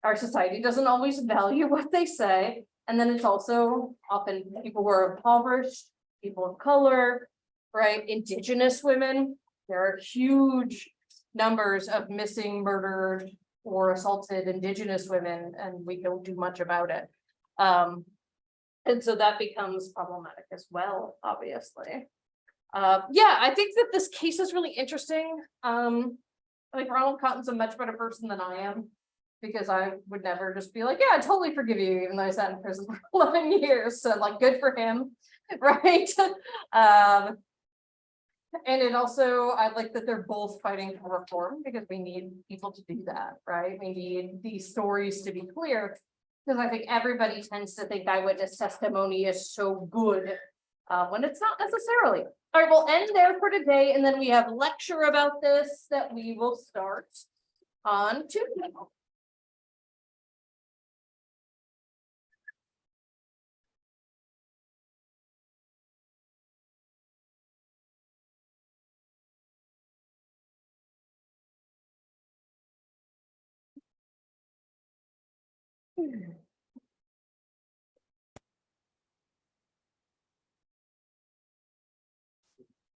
our society doesn't always value what they say. And then it's also often people who are impoverished, people of color, right? Indigenous women. There are huge numbers of missing, murdered, or assaulted Indigenous women, and we don't do much about it. And so that becomes problematic as well, obviously. Yeah, I think that this case is really interesting. I think Ronald Cotton's a much better person than I am, because I would never just be like, yeah, I totally forgive you, even though I sat in prison for 11 years. So good for him, right? And it also, I like that they're both fighting for reform, because we need people to do that, right? We need these stories to be clear. Because I think everybody tends to think eyewitness testimony is so good, when it's not necessarily. All right, we'll end there for today, and then we have lecture about this that we will start on Tuesday.